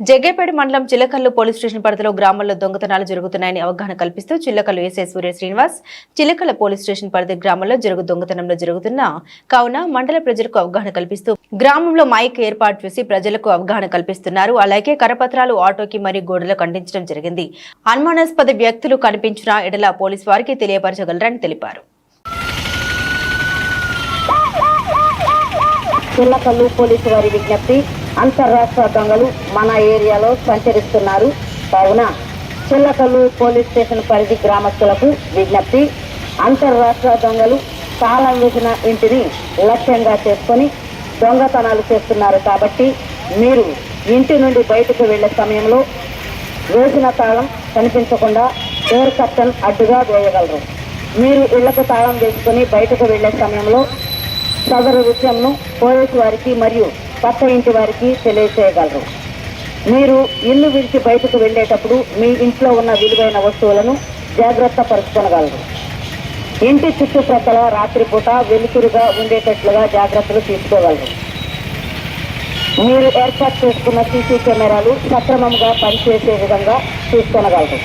జగ్గేపేట మండలం Chillakallu police station పరిధిలో గ్రామాల్లో దొంగతనాలు జరుగుతున్నాయని అవగాహన కల్పిస్తూ చిల్లకల్లు ఎస్ఐ సూర్య శ్రీనివాస్ చిల్లకల్లు పోలీస్ స్టేషన్ పరిధి గ్రామంలో దొంగతనంలో జరుగుతున్న కావున మండల ప్రజలకు అవగాహన కల్పిస్తూ గ్రామంలో మైక్ ఏర్పాటు చేసి ప్రజలకు అవగాహన కల్పిస్తున్నారు. అలాగే కరపత్రాలు ఆటోకి మరియు గోడలకు అంటించడం జరిగింది. అనుమానాస్పద వ్యక్తులు కనిపించిన ఎడల పోలీసు వారికి తెలియపరచగలరని తెలిపారు. చిల్లకల్లు పోలీసు వారి విజ్ఞప్తి, అంతర్రాష్ట్ర దొంగలు మన ఏరియాలో సంచరిస్తున్నారు. కావున చిల్లకల్లు పోలీస్ స్టేషన్ పరిధి గ్రామస్తులకు విజ్ఞప్తి, అంతర్రాష్ట్ర దొంగలు తాళం వేసిన ఇంటిని లక్ష్యంగా చేసుకొని దొంగతనాలు చేస్తున్నారు. కాబట్టి మీరు ఇంటి నుండి బయటకు వెళ్లే సమయంలో వేసిన తాళం కనిపించకుండా డోర్ కర్టన్ అడ్డుగా వేయగలరు. మీరు ఇళ్లకు తాళం వేసుకొని బయటకు వెళ్లే సమయంలో సదరు విషయంను పోలీసు వారికి మరియు పక్క ఇంటి వారికి తెలియచేయగలరు. మీరు ఇల్లు విడిచి బయటకు వెళ్ళేటప్పుడు మీ ఇంట్లో ఉన్న విలువైన వస్తువులను జాగ్రత్త పరుచుకోగలరు. ఇంటి చుట్టుప్రక్కల రాత్రిపూట వెలుతురుగా ఉండేటట్లుగా జాగ్రత్తలు తీసుకోగలరు. మీరు ఏర్పాటు చేసుకున్న సీసీ కెమెరాలు సక్రమంగా పనిచేసే విధంగా చూసుకోగలరు.